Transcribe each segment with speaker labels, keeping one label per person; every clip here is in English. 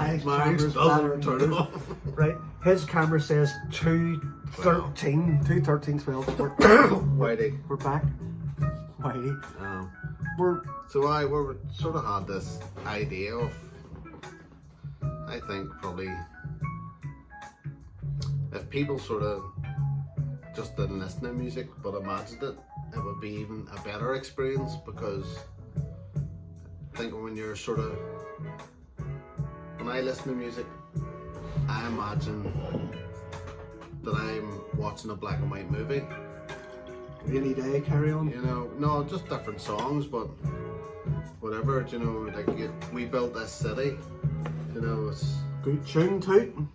Speaker 1: My
Speaker 2: camera's
Speaker 1: doesn't
Speaker 2: better
Speaker 1: turn
Speaker 2: than
Speaker 1: off.
Speaker 2: yours. Right, his camera says 2:13, 2:13:12.
Speaker 1: Whitey.
Speaker 2: We're back. Whitey. We're
Speaker 1: So we sort of had this idea of, I think probably, if people sort of just didn't listen to music but imagined it, it would be even a better experience, because I think when I listen to music, I imagine that I'm watching a black and white movie.
Speaker 2: rainy day, carry on.
Speaker 1: You know, no, just different songs, but whatever, you know, like we built this city, you know, it's,
Speaker 2: Good tune too.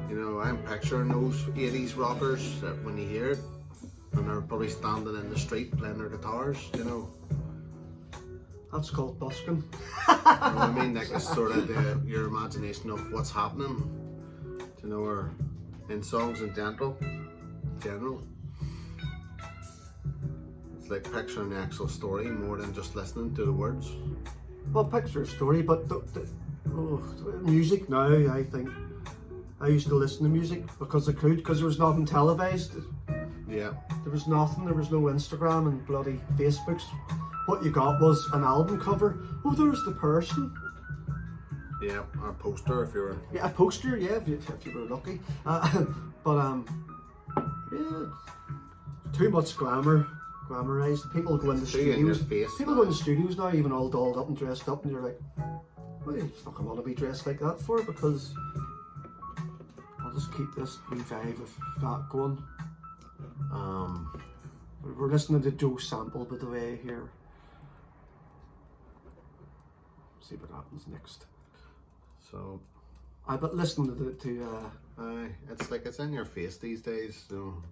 Speaker 1: you know, I'm picturing those 80s rockers that when you hear it, and they're probably standing in the street playing their guitars, you know.
Speaker 2: That's called busking.
Speaker 1: You know what I mean? Like it's sort of your imagination of what's happening, you know, or in songs in general. It's like picturing the actual story more than just listening to the words.
Speaker 2: Well, picture a story, but the music now, I think, I used to listen to music because I could, because there was nothing televised.
Speaker 1: Yeah.
Speaker 2: There was nothing, there was no Instagram and bloody Facebooks. What you got was an album cover. Oh, there's the person.
Speaker 1: Yeah, or a poster if you were.
Speaker 2: Yeah, a poster, yeah, if you were lucky. Yeah, too much glamorized. People go into
Speaker 1: See in your
Speaker 2: studios.
Speaker 1: face.
Speaker 2: People go into studios now, even all dolled up and dressed up, and you're like, what do you fucking want to be dressed like that for? Because I'll just keep this revive of that going. We're listening to Joe Sample, by the way, here. See what happens next.
Speaker 1: So.
Speaker 2: But listening
Speaker 1: It's like it's in your face these days. You know,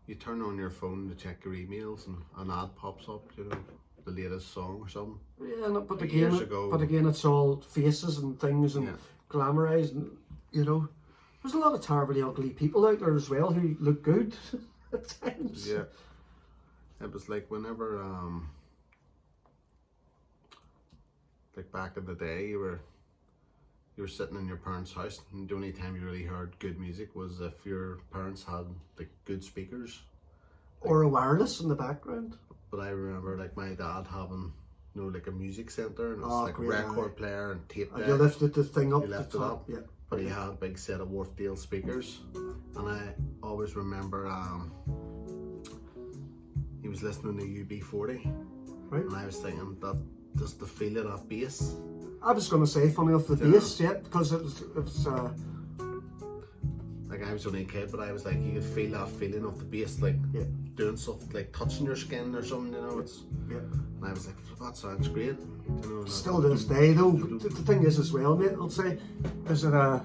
Speaker 1: you turn on your phone to check your emails and an ad pops up. You know, the latest song or something.
Speaker 2: yeah, no, but
Speaker 1: Like
Speaker 2: again,
Speaker 1: years ago.
Speaker 2: it's all faces and things and glamorized, and you know, there's a lot of terribly ugly people out there as well who look good at times.
Speaker 1: Yeah. It was like whenever, like back in the day, you were sitting in your parents' house, and the only time you really heard good music was if your parents had like good speakers.
Speaker 2: Or a wireless in the background.
Speaker 1: But I remember like my dad having, you know, like a music centre, and it was like a
Speaker 2: great,
Speaker 1: record player and tape deck.
Speaker 2: You lifted the thing up
Speaker 1: You
Speaker 2: the
Speaker 1: lift it
Speaker 2: top,
Speaker 1: up.
Speaker 2: yeah.
Speaker 1: But he had a big set of Wharfdale speakers, and I always remember he was listening to UB40,
Speaker 2: Right.
Speaker 1: and I was thinking that just the feel of that bass.
Speaker 2: I was going to say, funny enough, the bass, yeah, because it was
Speaker 1: like I was only a kid, but I was like, you could feel that feeling of the bass, like doing stuff, like touching your skin or something, you know. And I was like, that sounds great, you know.
Speaker 2: Still to this day, though. The thing is, as well, mate, I'll say, is that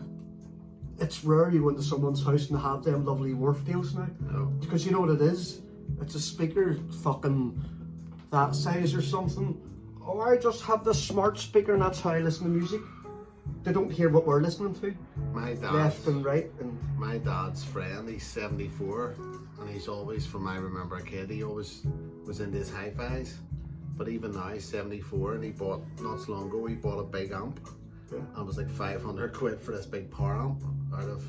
Speaker 2: it's rare you go into someone's house and have them lovely Wharfdales now.
Speaker 1: No.
Speaker 2: Because you know what it is? It's a speaker fucking that size or something. Oh, I just have this smart speaker and that's how I listen to music. They don't hear what we're listening to.
Speaker 1: My dad's,
Speaker 2: left and right. And
Speaker 1: my dad's friend, he's 74, and he's always, from I remember a kid, he always was into his hi-fis. But even now, he's 74, and he bought, not so long ago, he bought a big amp. And it was like 500 quid for this big power amp out of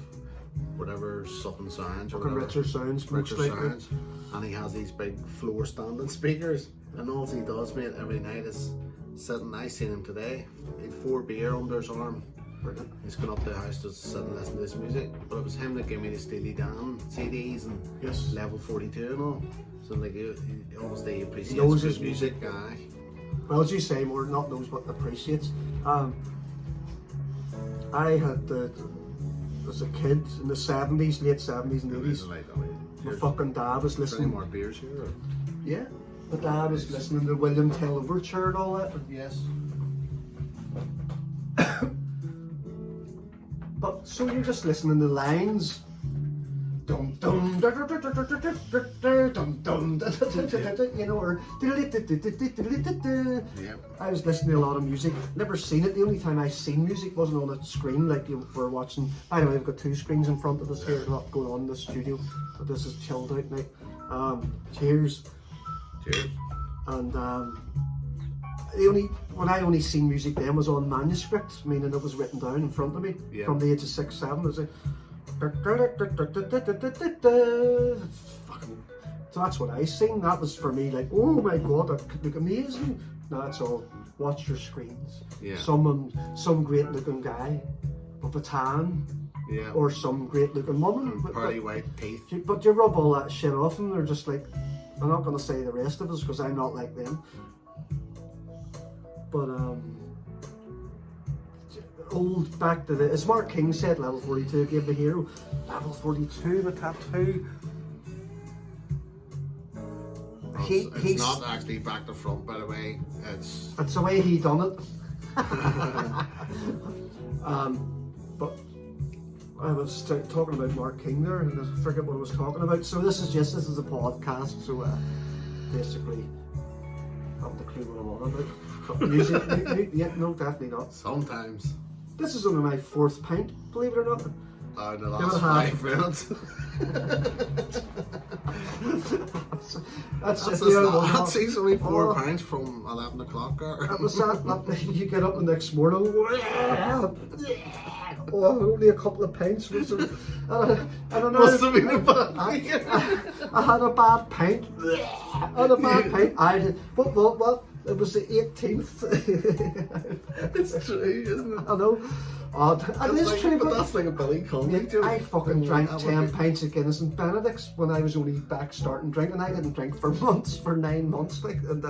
Speaker 1: whatever Sultan Sounds or whatever.
Speaker 2: Richer Sounds.
Speaker 1: And he has these big floor standing speakers, and all he does, mate, every night is sitting. I seen him today. He had 4 beer under his arm. He's gone up to the house to sit and listen to this music. But it was him that gave me the Steely Dan CDs and Level 42 and all. So like he obviously appreciates his music. Aye.
Speaker 2: Well, as you say, more not knows but appreciates. I had as a kid in the 70s, late 70s and 80s. My fucking dad was listening.
Speaker 1: More beers here? Or?
Speaker 2: Yeah, my dad was listening to William Tell Overture and all that.
Speaker 1: Yes.
Speaker 2: But so you're just listening to lines. Dum dum da da da da da da da dum dum da da da da da, you know, or I was listening to a lot of music. Never seen it. The only time I seen music wasn't on a screen like you were watching. By the way, I've got 2 screens in front of us here. There's a lot going on in the studio, but this is chilled out night. Cheers.
Speaker 1: Cheers.
Speaker 2: And when I only seen music then was on manuscript, meaning it was written down in front of me from the age of 6, 7. It was like, fucking. So that's what I seen. That was for me like, oh my god, that could look amazing. Now that's all. Watch your screens.
Speaker 1: Yeah.
Speaker 2: Some great looking guy with a tan.
Speaker 1: Yeah.
Speaker 2: Or some great looking woman.
Speaker 1: Pearly white teeth.
Speaker 2: But you rub all that shit off and they're just like, I'm not going to say the rest of us because I'm not like them. But old back to the, as Mark King said, level 42 gave the hero. Level 42, the tattoo.
Speaker 1: It's not actually back to front, by the way. It's
Speaker 2: the way he done it. But I was talking about Mark King there, and I forget what I was talking about. So this is a podcast. So basically, I haven't a clue what I'm on about. But music, yeah, no, definitely not.
Speaker 1: Sometimes.
Speaker 2: This is only my 4th pint, believe it or not.
Speaker 1: In the last 5 minutes. That's easily 4 pints from 11 o'clock.
Speaker 2: It was that you get up the next morning. Only a couple of pints. Must
Speaker 1: have been a bad
Speaker 2: I had a bad pint. What? It was the 18th.
Speaker 1: It's true, isn't it?
Speaker 2: I know. It is true,
Speaker 1: but that's like a Billy Conley joke.
Speaker 2: I fucking drank 10 pints of Guinness and Benedicts when I was only back starting drinking. I didn't drink for months, for 9 months. Like, and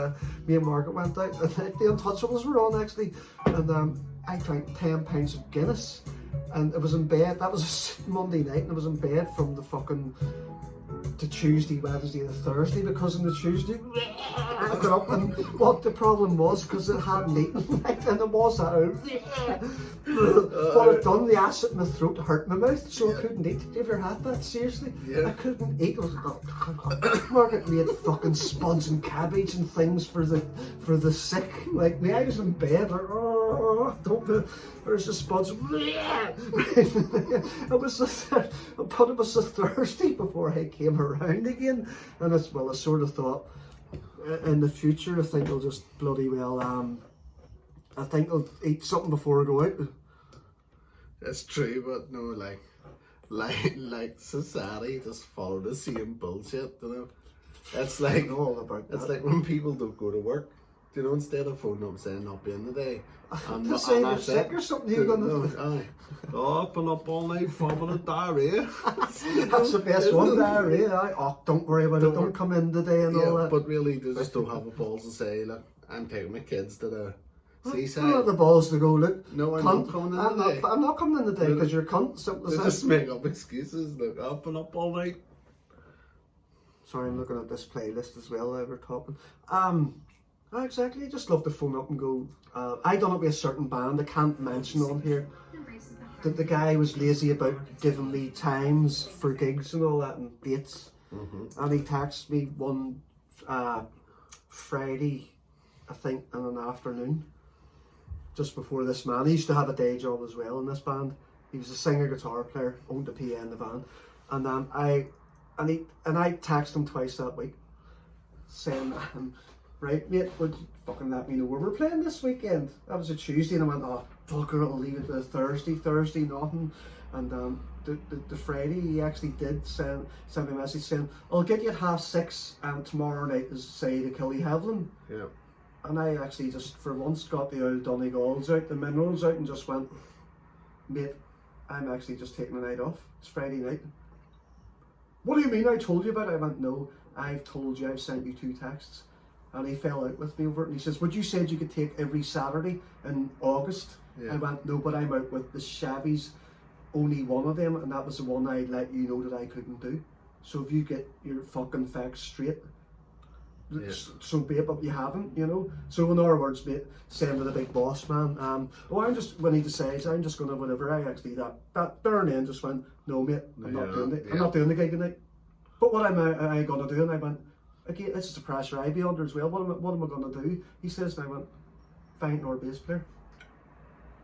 Speaker 2: me and Margaret went out, and the Untouchables were on actually, and I drank 10 pints of Guinness, and it was in bed. That was a Monday night, and I was in bed from the fucking. To Tuesday, Wednesday, and Thursday, because on the Tuesday I got up, and what the problem was because it hadn't eaten, like, and it was that what it done, the acid in my throat hurt my mouth, so I couldn't eat. Have you ever had that? Seriously? I couldn't eat. I was like, Margaret made fucking spuds and cabbage and things for the sick. Like me, I was in bed like, there's the spuds. It was a Thursday before I came around again, and I sort of thought, in the future, I think I'll just bloody well, I think I'll eat something before I go out.
Speaker 1: That's true, but no, like society just follow the same bullshit, you know. It's like
Speaker 2: all about that.
Speaker 1: It's like when people don't go to work, you know, instead of phoning up saying not being today.
Speaker 2: To say you're sick or something, you're gonna.
Speaker 1: I've been up all night vomiting diarrhea.
Speaker 2: That's the best one, diarrhea. Oh, don't worry about it. Don't come in today and all that.
Speaker 1: But really, they just don't have the balls to say, look, I'm taking my kids to the seaside.
Speaker 2: I don't have the balls to go, look.
Speaker 1: No, I'm not coming in today.
Speaker 2: I'm not coming in today because you're cunt.
Speaker 1: They just make up excuses. Look, I've been up all night.
Speaker 2: Sorry, I'm looking at this playlist as well while we're talking. Exactly, I just love to phone up and go. I done it with a certain band, I can't mention on here. That the guy was lazy about giving me times for gigs and all that and dates. And he texted me one Friday, I think, in an afternoon, just before this man. He used to have a day job as well in this band. He was a singer, guitar player, owned a PA in the band. And I texted him twice that week, saying, right, mate, would you fucking let me know where we're playing this weekend? That was a Tuesday, and I went, oh, fucker, I'll leave it to Thursday, nothing. And the Friday, he actually did send me a message saying, I'll get you at 6:30, and tomorrow night is say to Killyhevlin.
Speaker 1: Yeah.
Speaker 2: And I actually just, for once, got the old Donegals out, the minerals out, and just went, mate, I'm actually just taking the night off. It's Friday night. What do you mean I told you about it? I went, no, I've told you, I've sent you 2 texts. And he fell out with me over it, and he says, "Would you said you could take every Saturday in August?" Yeah. I went, "No, but I'm out with the Chevys, only one of them, and that was the one I let you know that I couldn't do. So if you get your fucking facts straight, so be it, but you haven't, you know." So in other words, mate, saying to the big boss man, I'm just, when he decides, I'm just gonna whatever. I actually that there and then just went, "No, mate, I'm not doing it. I'm not doing the gig tonight." But what am I gonna do? And I went, again, this is the pressure I be under as well. What am I going to do? He says, and I went, find another bass player.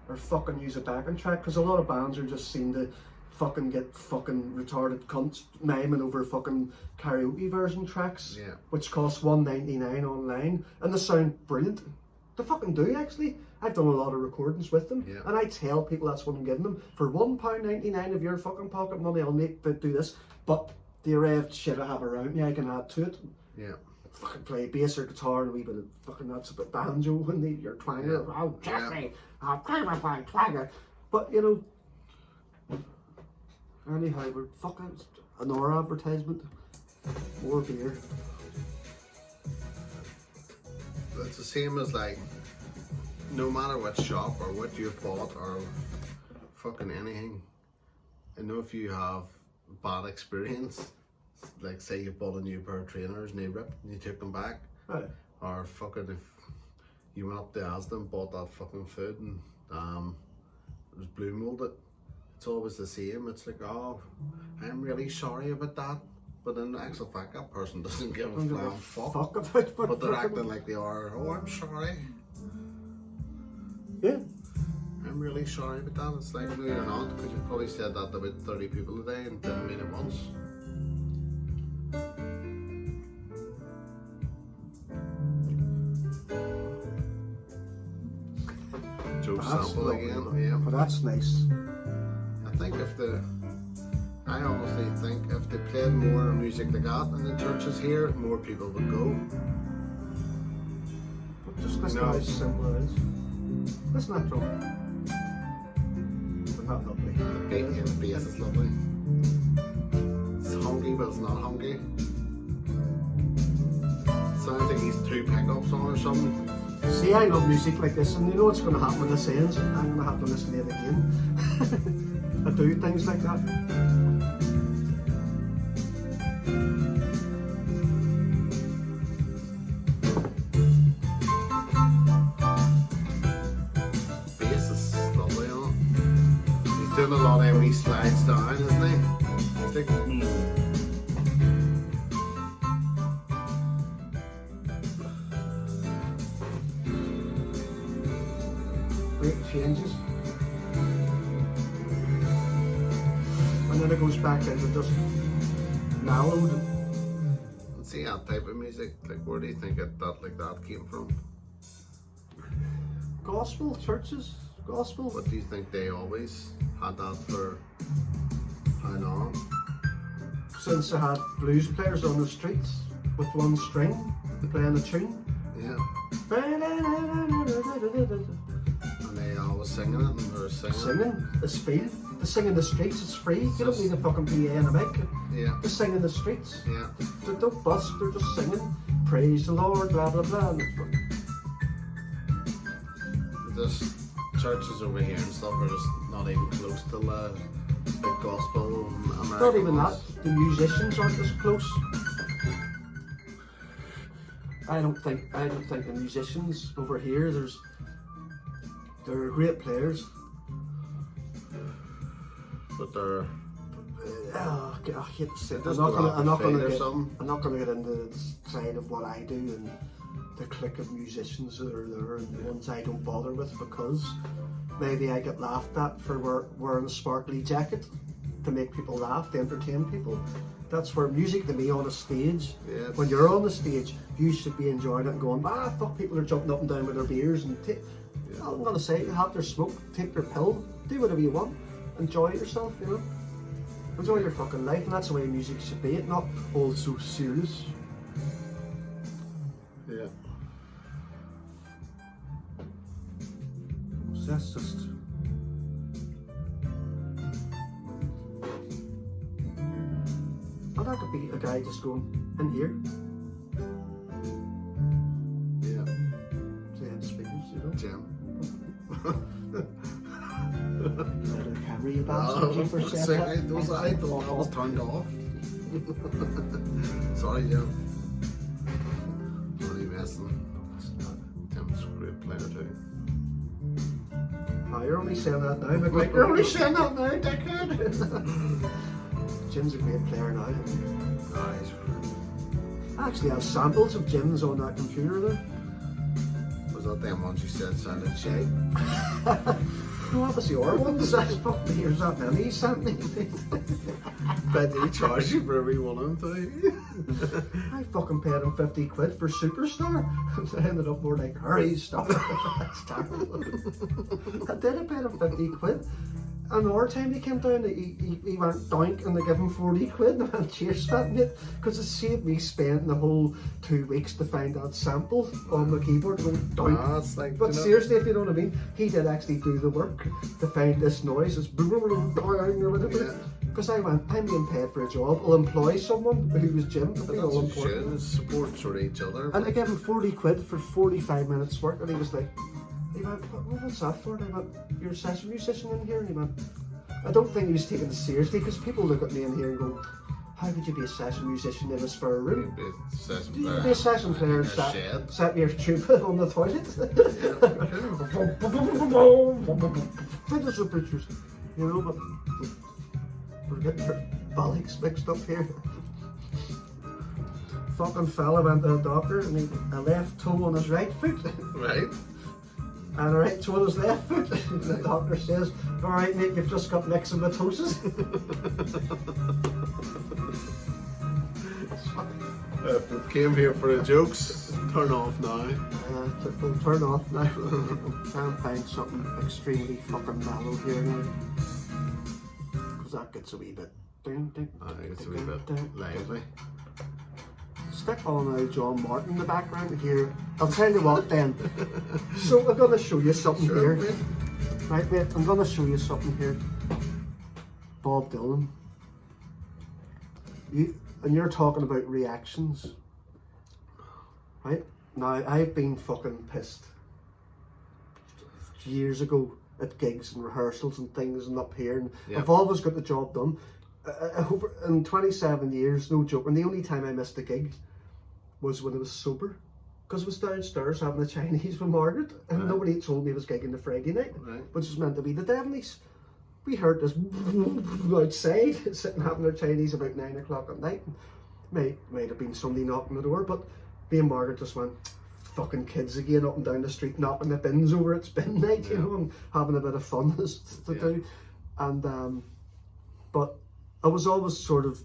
Speaker 2: Or fucking use a backing track. Because a lot of bands are just seen to fucking get fucking retarded cunts miming over fucking karaoke version tracks. Yeah. Which cost $1.99 online. And they sound brilliant. They fucking do actually. I've done a lot of recordings with them,
Speaker 1: Yeah.
Speaker 2: and I tell people that's what I'm giving them. For £1.99 of your fucking pocket money, I'll make to do this. But the array of shit I have around me, I can add to it.
Speaker 1: Yeah.
Speaker 2: Fucking play bass or guitar and a wee bit of fucking that's a bit banjo when your twanger.
Speaker 1: Yeah.
Speaker 2: Oh, Jeffrey, I'll play my fine twanger. But you know, anyhow, we're fucking another advertisement. More beer.
Speaker 1: It's the same as like, no matter what shop or what you've bought or fucking anything, I know if you have bad experience, like say you bought a new pair of trainers and they ripped and you took them back,
Speaker 2: Aye.
Speaker 1: or fucking if you went up to Asda and bought that fucking food and it was blue molded, it's always the same. It's like, oh, I'm really sorry about that. But in actual fact, that person doesn't give a flying fuck.
Speaker 2: About it,
Speaker 1: But they're acting like they are. Oh, I'm sorry.
Speaker 2: Yeah.
Speaker 1: I'm really sorry about that. It's like, no, you're not, because you probably said that to about 30 people today and didn't mean it once. Joe Sample again. Yeah.
Speaker 2: But that's nice.
Speaker 1: I think I honestly think if they played more music like that in the churches here, more people would go.
Speaker 2: But just listen
Speaker 1: No.
Speaker 2: how simple it is. Listen to that drum. Isn't that lovely?
Speaker 1: The beat and the bass is lovely. It's hungry, but it's not hungry. Sounds like he's 2 pickups on or something.
Speaker 2: See, I love music like this, and you know what's going to happen when this ends? I'm going to have to listen to it again. I do things like that.
Speaker 1: Bass is lovely, huh? He's doing a lot of wee slides down, isn't he? He's like,
Speaker 2: Great changes. And then it goes back into just mellowed.
Speaker 1: and see that type of music, like where do you think that like that came from?
Speaker 2: Gospel, churches, gospel.
Speaker 1: What do you think they always had that for how long?
Speaker 2: Since they had blues players on the streets with one string playing a tune.
Speaker 1: Yeah.
Speaker 2: Singing.
Speaker 1: And they always singing it and they're singing.
Speaker 2: It's free. To sing in the streets, it's free. You don't need a fucking PA and a mic.
Speaker 1: Yeah.
Speaker 2: To sing in the streets.
Speaker 1: Yeah.
Speaker 2: They don't bust, they're just singing. Praise the Lord, blah blah blah.
Speaker 1: Just churches over here and stuff are just not even close to the gospel American
Speaker 2: Not even that.
Speaker 1: ones.
Speaker 2: The musicians aren't as close. I don't think the musicians over here they're great players.
Speaker 1: But they're
Speaker 2: I hate to say it.
Speaker 1: just
Speaker 2: I'm not gonna
Speaker 1: or
Speaker 2: get
Speaker 1: something.
Speaker 2: into the side of what I do and the clique of musicians that are there and the ones I don't bother with, because maybe I get laughed at for wearing a sparkly jacket to make people laugh, to entertain people. That's where music to me on a stage.
Speaker 1: Yeah,
Speaker 2: When you're on the stage, you should be enjoying it and going, fuck, people are jumping up and down with their beers and I'm gonna say, have their smoke, take their pill, do whatever you want, enjoy yourself, you know. Enjoy your fucking life, and that's the way music should be. It's not all so serious.
Speaker 1: Yeah.
Speaker 2: So that's just. I'd like to be a guy just going in here,
Speaker 1: Yeah.
Speaker 2: playing speakers, you know.
Speaker 1: Jim.
Speaker 2: Camera you bastard, for a second.
Speaker 1: Those I thought I was turned off. Sorry, Jim. What are you messing? Tim's a great player too.
Speaker 2: Oh, you're only saying that now, but like, you're only saying that now, dickhead. Jim's a great player now.
Speaker 1: Guys,
Speaker 2: I actually have samples of Jim's on that computer there.
Speaker 1: was that them ones you said sounded shit?
Speaker 2: No, that was the other ones. Fuck me, here's that many he sent me.
Speaker 1: Bet they charge you for every one of them,
Speaker 2: I fucking paid him 50 quid for Superstar. I ended up more like, hurry, stop. That's terrible. I did, I paid him 50 quid. Another time he came down, he went doink and they gave him 40 quid and I went, cheers for that, mate. Because it saved me spending the whole 2 weeks to find that sample on the keyboard going doink.
Speaker 1: Ah, it's like,
Speaker 2: But seriously, if you know what I mean, he did actually do the work to find this noise. It's because I went, I'm being paid for a job. I'll employ someone who was Jim.
Speaker 1: But that's what you should, support sort of each other.
Speaker 2: And I gave him 40 quid for 45 minutes work, and he was like, he went, what's that for? And I went, you're a session musician in here? And he went, I don't think he was taking it seriously, because people look at me in here and go, how could you be a session musician in a spare room?
Speaker 1: Be a session
Speaker 2: You
Speaker 1: player.
Speaker 2: could be a session player and sat your tuba on the toilet. Pictures of pictures, you know, but we're getting your bollocks mixed up here. Fucking fella went to the doctor and he had a left toe on his right foot.
Speaker 1: Right?
Speaker 2: And a right toe on his left foot. The doctor says, alright mate, you've just got myxomatosis.
Speaker 1: If we came here for the jokes, turn off now.
Speaker 2: We'll turn off now. Try and find something extremely fucking mellow here now. Because that gets a wee bit.
Speaker 1: I think it's a wee bit lively.
Speaker 2: Stick on John Martin in the background here. I'll tell you what then. So I'm going to show you something here.
Speaker 1: Mate.
Speaker 2: Right mate, I'm going to show you something here. Bob Dylan. And you're talking about reactions. Right? Now, I've been fucking pissed years ago at gigs and rehearsals and things and up here. And
Speaker 1: Yep.
Speaker 2: I've always got the job done. In 27 years, no joke, and the only time I missed a gig was when I was sober. Because I was downstairs having a Chinese with Margaret and
Speaker 1: Right.
Speaker 2: nobody told me I was gigging the Friday night,
Speaker 1: Right.
Speaker 2: which was meant to be the Devilies. We heard this outside, sitting having our Chinese about 9 o'clock at night. Might have been somebody knocking the door, but me and Margaret just went, fucking kids again up and down the street knocking the bins over at bin night, you know, and having a bit of fun to do. And but I was always sort of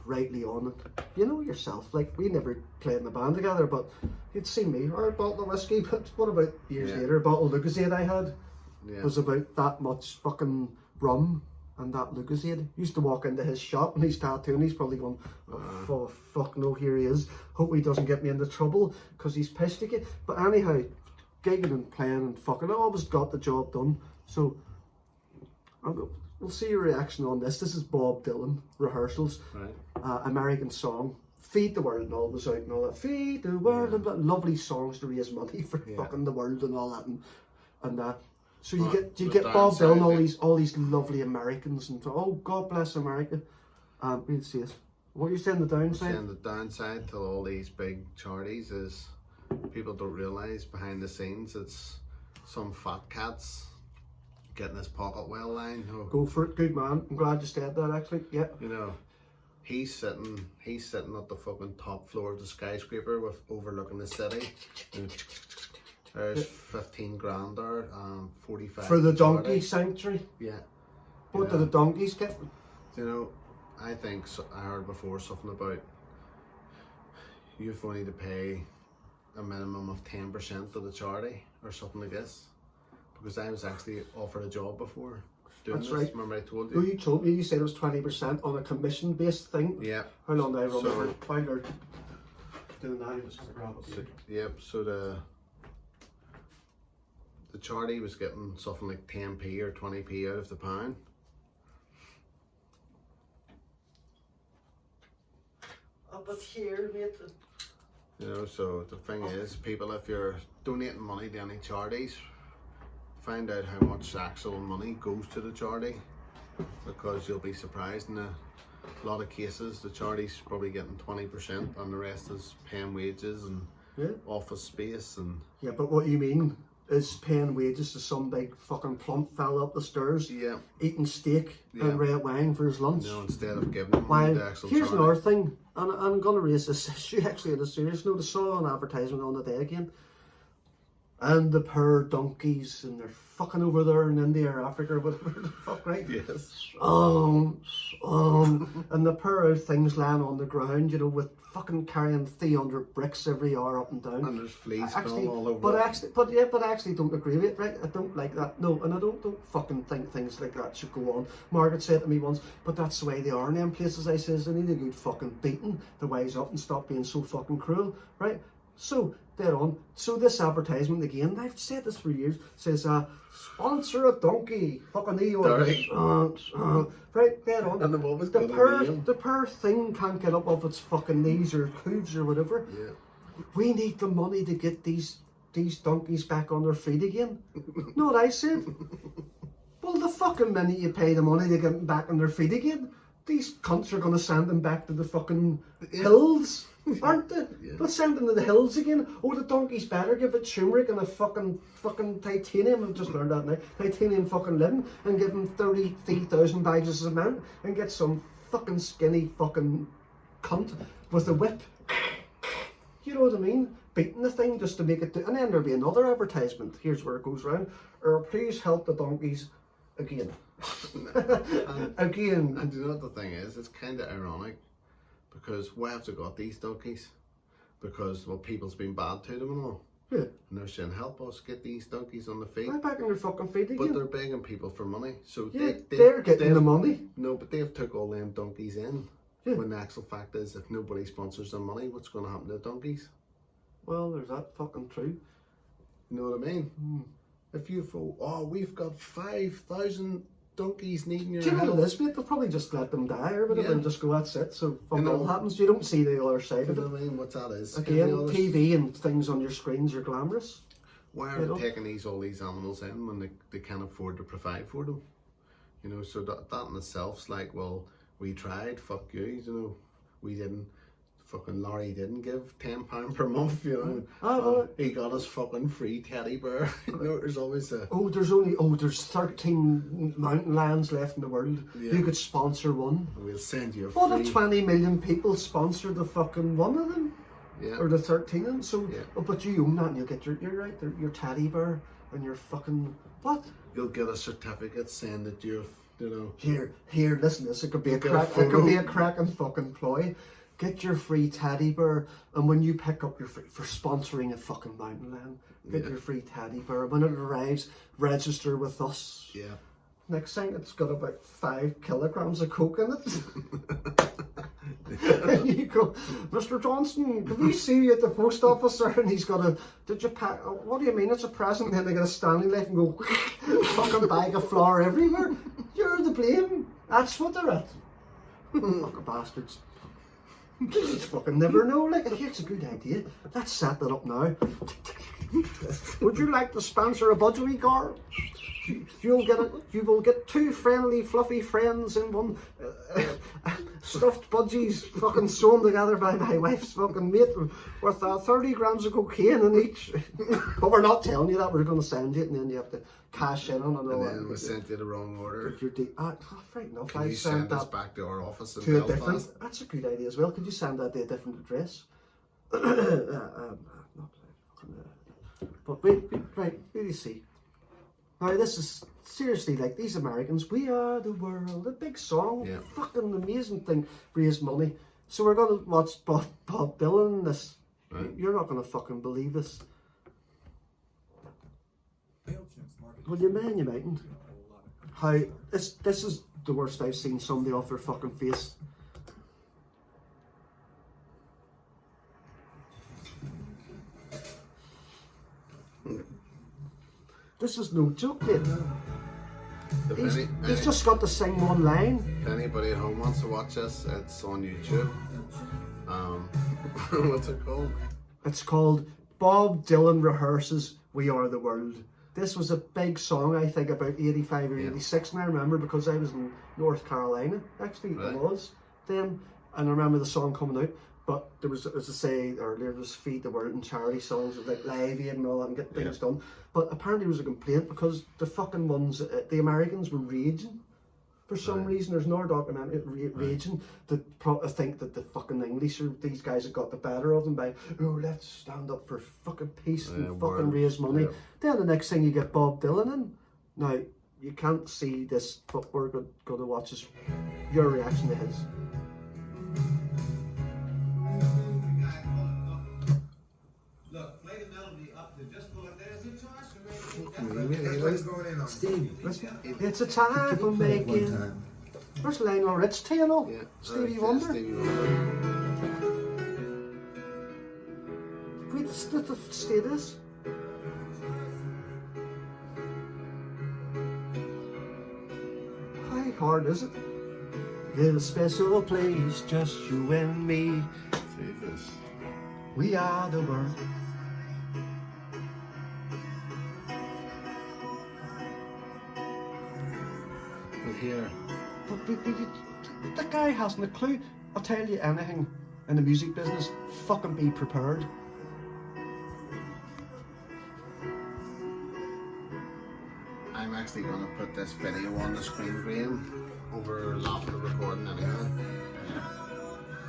Speaker 2: rightly on it. You know yourself, like we never played in the band together, but you'd seen me, or a bottle of whiskey, but what about years later, a bottle of Lucozade I had was about that much fucking rum and that Lucozade. Used to walk into his shop and he's tattooing, he's probably going, oh fuck no, here he is. Hope he doesn't get me into trouble because he's pissed again. But anyhow, gigging and playing and fucking, I always got the job done. So we'll see your reaction on this. This is Bob Dylan, rehearsals,
Speaker 1: Right.
Speaker 2: American song. Feed the World and all was out and all that. Feed the world and that. Lovely songs to raise money for fucking the world and all that and that. So you get Bob Dylan, all these lovely Americans and oh God bless America. We'll see it. What are you saying the downside?
Speaker 1: Saying the downside to all these big charities is people don't realise behind the scenes it's some fat cats getting his pocket well line.
Speaker 2: Go for it, good man. I'm glad you said that actually. Yeah.
Speaker 1: You know, he's sitting at the fucking top floor of the skyscraper with overlooking the city. There's 15 grand there, 45
Speaker 2: for the donkey
Speaker 1: charity.
Speaker 2: sanctuary.
Speaker 1: Yeah.
Speaker 2: What do the donkeys get?
Speaker 1: You know, I think I heard before something about you've only to pay a minimum of 10% of the charity or something like this. Because I was actually offered a job before doing
Speaker 2: That's
Speaker 1: this.
Speaker 2: right.
Speaker 1: Remember I told
Speaker 2: Oh,
Speaker 1: you?
Speaker 2: you told me, you said it was 20% on a commission based thing.
Speaker 1: Yeah.
Speaker 2: How long did I run
Speaker 1: So-
Speaker 2: over? While you're doing that, just grab it.
Speaker 1: So, yep, so the charity was getting something like 10p or 20p out of the pound.
Speaker 2: Oh, but here, mate.
Speaker 1: You know, so the thing is, people, if you're donating money to any charities, find out how much actual money goes to the charity, because you'll be surprised in a lot of cases the charity's probably getting 20% and the rest is paying wages and office space and...
Speaker 2: Yeah, but what you mean is paying wages to some big fucking plump fella up the stairs, eating steak and red wine for his lunch.
Speaker 1: You know, instead of giving them money to the actual
Speaker 2: here's
Speaker 1: charity.
Speaker 2: another thing, and I'm going to raise this issue actually in a serious note. I saw an advertisement on the day again. and the poor donkeys, and they're fucking over there in India or Africa or whatever the fuck, right?
Speaker 1: Yes.
Speaker 2: And the poor old things lying on the ground, you know, with fucking carrying 300 bricks every hour up and down.
Speaker 1: And there's fleas
Speaker 2: Actually,
Speaker 1: crawling all over.
Speaker 2: but I actually don't agree with it, right? I don't like that. No, and I don't fucking think things like that should go on. Margaret said to me once, but that's the way they are in them places. I says, they need a good fucking beating to wise up and stop being so fucking cruel, right? So, dead on. So this advertisement again, I've said this for years, says, sponsor a donkey. Fucking EO. Right, dead on.
Speaker 1: And
Speaker 2: the poor thing can't get up off its fucking knees or hooves or whatever.
Speaker 1: Yeah.
Speaker 2: We need the money to get these donkeys back on their feet again. Know what I said? Well, the fucking minute you pay the money to get them back on their feet again, these cunts are going to send them back to the fucking hills, aren't they?
Speaker 1: Yeah.
Speaker 2: Let's send them to the hills again. Oh, the donkey's better. Give it turmeric and a fucking titanium. I've just learned that now. Titanium fucking living, and give them 33,000 bags of cement and get some fucking skinny fucking cunt with a whip. You know what I mean? Beating the thing just to make it and then there'll be another advertisement. Here's where it goes round. Please help the donkeys again. Again.
Speaker 1: And you know what the thing is? It's kind of ironic because we have to got these donkeys because, well, people's been bad to them and all.
Speaker 2: Yeah.
Speaker 1: And they're saying, help us get these donkeys on the feet.
Speaker 2: Right back on their fucking feet again.
Speaker 1: But they're begging people for money. So
Speaker 2: yeah, they're getting the money.
Speaker 1: No, but they've took all them donkeys in.
Speaker 2: Yeah.
Speaker 1: When the actual fact is, if nobody sponsors their money, what's going to happen to the donkeys?
Speaker 2: Well, there's that fucking true.
Speaker 1: You know what I mean? If you thought, oh, we've got 5,000 donkeys needing your
Speaker 2: Do you know
Speaker 1: help.
Speaker 2: what it is, mate? They'll probably just let them die or whatever and just go, that's it. So fuck all happens. You don't see the other side
Speaker 1: You
Speaker 2: of
Speaker 1: know
Speaker 2: it.
Speaker 1: what I mean? What that is.
Speaker 2: Again, TV and things on your screens are glamorous.
Speaker 1: Why are they taking all these animals in when they can't afford to provide for them? You know, so that in itself's like, well, we tried, fuck you know, we didn't. Fucking Laurie didn't give £10 per month, you know. He got us fucking free teddy bear. You know, there's always a...
Speaker 2: there's 13 mountain lions left in the world.
Speaker 1: Yeah.
Speaker 2: You could sponsor one.
Speaker 1: We'll send you a free...
Speaker 2: What if 20 million people sponsor the fucking one of them?
Speaker 1: Yeah.
Speaker 2: Or the 13 of them? So,
Speaker 1: yeah.
Speaker 2: But you own that and you'll get you're right, your teddy bear and your fucking, what?
Speaker 1: You'll get a certificate saying that you've, you know...
Speaker 2: Here, listen, this, it could be a cracking fucking ploy. Get your free teddy bear, and when you pick up your free, for sponsoring a fucking mountain lion, get your free teddy bear. When it arrives, register with us.
Speaker 1: Yeah.
Speaker 2: Next thing, it's got about 5 kilograms of coke in it. And you go, Mr. Johnson, can we see you at the post office, sir? And he's got did you pack, what do you mean it's a present? And then they get a Stanley knife and go, fucking bag of flour everywhere. You're the blame. That's what they're at. Fucking bastards. You just fucking never know. Like, here's a good idea. Let's set that up now. Would you like to sponsor a budgie car? You will get 2 friendly, fluffy friends in one. Stuffed budgies, fucking sewn together by my wife's fucking mate, with 30 grams of cocaine in each. But we're not telling you that. We're going to send you it, and then you have to cash in on it.
Speaker 1: And then we sent you the wrong order.
Speaker 2: Right enough.
Speaker 1: Can you send us back to our office in
Speaker 2: to
Speaker 1: Belfast?
Speaker 2: a different. That's a good idea as well. Could you send that to a different address? But wait, right, here you see. Now this is seriously like these Americans. We are the world. A big song, fucking amazing thing. Raise money. So we're gonna watch Bob Dylan. This, right. You're not gonna fucking believe this. Well, you mightn't. How this is the worst I've seen somebody off their fucking face. This is no joke, mate. He's just got to sing one line.
Speaker 1: If anybody at home wants to watch this, it's on YouTube. What's it called?
Speaker 2: It's called Bob Dylan Rehearses We Are the World. This was a big song, I think, about 85 or 86, and I remember because I was in North Carolina, actually, I was then, and I remember the song coming out. But there was, as I say earlier, there was Feed the World and charity songs with like Live Aid and all that and get things done. But apparently there was a complaint because the fucking ones, the Americans were raging. For some reason, there's no documentary raging that I think that the fucking English or these guys have got the better of them by, oh, let's stand up for fucking peace and fucking raise money.
Speaker 1: Yeah.
Speaker 2: Then the next thing you get Bob Dylan in. Now, you can't see this, but we're going to watch your reaction to his.
Speaker 3: Look, play the melody up to just pull it. There's a choice for
Speaker 2: Steve, listen. It's a time for making. Where's Lionel Rich, you know?
Speaker 1: Yeah.
Speaker 2: Stevie Wonder.
Speaker 1: Stevie Wonder.
Speaker 2: Wait, the status. How hard is it? Little special place, just you and me.
Speaker 1: Jesus.
Speaker 2: We are the world.
Speaker 1: But here,
Speaker 2: The guy hasn't a clue. I'll tell you anything in the music business, fucking be prepared.
Speaker 1: I'm actually going to put this video on the screen for him, overlap the recording anyway.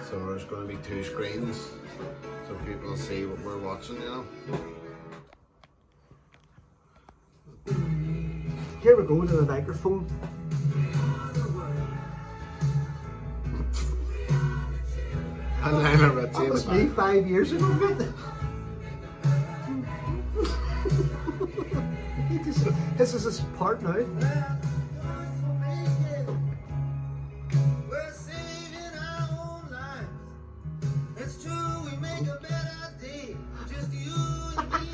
Speaker 1: So there's going to be 2 screens, so people will see what we're watching, you know.
Speaker 2: Here we go to the microphone.
Speaker 1: And Lionel Richie
Speaker 2: That
Speaker 1: in
Speaker 2: was
Speaker 1: the
Speaker 2: me
Speaker 1: back.
Speaker 2: 5 years ago, mate. This is his part now.
Speaker 3: We're saving our own lives. It's true, we make a better day. Just you and me.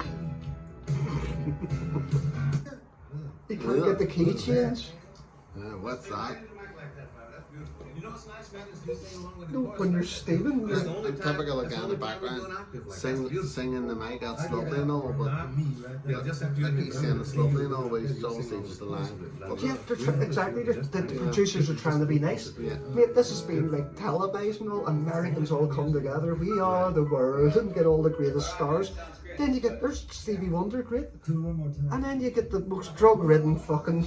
Speaker 2: He can't get the key change.
Speaker 1: What's that?
Speaker 2: No, when you're steaming,
Speaker 1: The typical guy in the background singing the mic, that's lovely and all, but like he's saying it's lovely and all, but he's obviously just a line.
Speaker 2: yeah, exactly. The producers are trying to be nice.
Speaker 1: Yeah.
Speaker 2: Mate, this has been like televised and all. Americans all come together. We are the world and get all the greatest stars. Then you get, there's Stevie Wonder, great. And then you get the most drug-ridden fucking.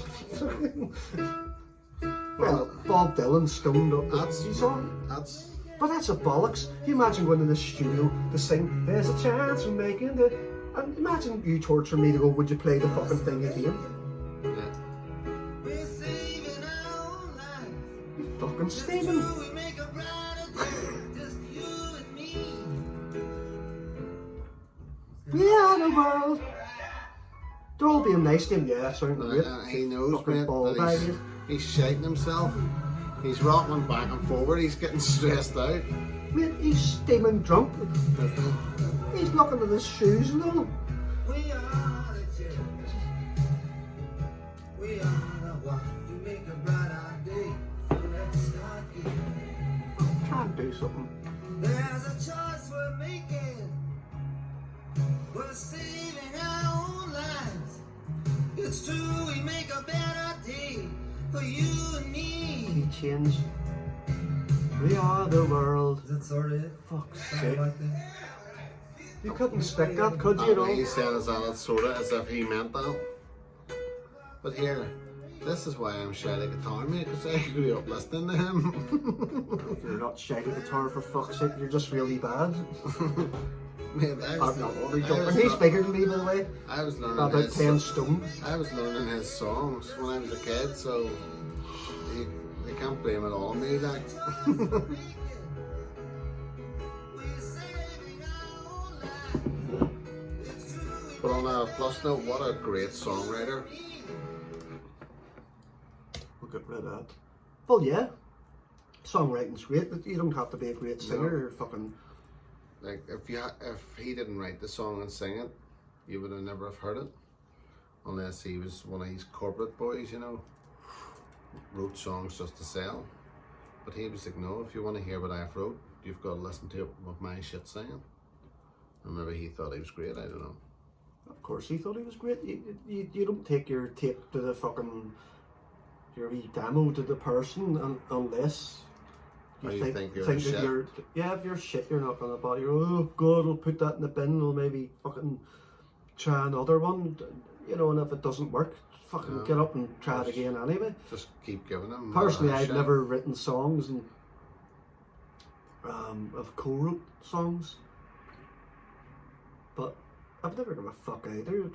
Speaker 2: Well, Bob Dylan stoned up.
Speaker 1: That's
Speaker 2: That's. But that's a bollocks. You imagine going in the studio to sing, there's a chance of making it. And imagine you torture me to go, would you play the fucking thing again?
Speaker 1: yeah.
Speaker 3: We're saving our own lives.
Speaker 2: You fucking steaming.
Speaker 3: True, we make a brighter day. Just you and me.
Speaker 2: We are the world. They're all being nice to him, yeah, sounding great.
Speaker 1: He knows,
Speaker 2: Fucking
Speaker 1: mate,
Speaker 2: bald
Speaker 1: that
Speaker 2: idea.
Speaker 1: he's shaking himself. He's rocking back and forward. He's getting stressed out.
Speaker 2: Mate, he's steaming drunk. He's looking at his shoes and all.
Speaker 3: We are the children. We are the one to make a brighter day. So let's start giving.
Speaker 2: Can't do something.
Speaker 3: There's a choice we're making. We're saving our own lives. It's true, we make a better day for you and me.
Speaker 2: He changed. We are the world.
Speaker 3: Is that sort of it?
Speaker 2: Fuck's
Speaker 3: Something
Speaker 2: sake.
Speaker 3: like that?
Speaker 2: You couldn't stick that, could you,
Speaker 1: And
Speaker 2: know?
Speaker 1: he said as that, sort of as if he meant that. But here, this is why I'm shy at guitar, mate, because I grew up listening to him.
Speaker 2: You're not shaking guitar for fuck's sake, you're just really bad.
Speaker 1: Mate,
Speaker 2: He's bigger than me, by the way.
Speaker 1: I was learning
Speaker 2: About 10 stone.
Speaker 1: I was learning his songs when I was a kid, so they can't blame it all on me, like. But on a plus note, what a great songwriter.
Speaker 2: We'll get rid of that. Well, yeah. Songwriting's great, but you don't have to be a great singer or fucking.
Speaker 1: Like if he didn't write the song and sing it, you would have never have heard it, unless he was one of these corporate boys, you know, wrote songs just to sell. But he was like, no, if you want to hear what I've wrote, you've got to listen to it with my shit singing. And maybe he thought he was great. I don't know.
Speaker 2: Of course, he thought he was great. You don't take your tape to the fucking your wee demo to the person unless.
Speaker 1: Or you think you're
Speaker 2: that
Speaker 1: shit.
Speaker 2: Yeah, if you're shit, you're not gonna bother. You're, oh God, I'll put that in the bin. I'll maybe fucking try another one, you know. And if it doesn't work, fucking get up and try it again anyway.
Speaker 1: Just keep giving them.
Speaker 2: Personally,
Speaker 1: more
Speaker 2: I've
Speaker 1: shit.
Speaker 2: never written songs and I've co-wrote songs, but I've never given a fuck either.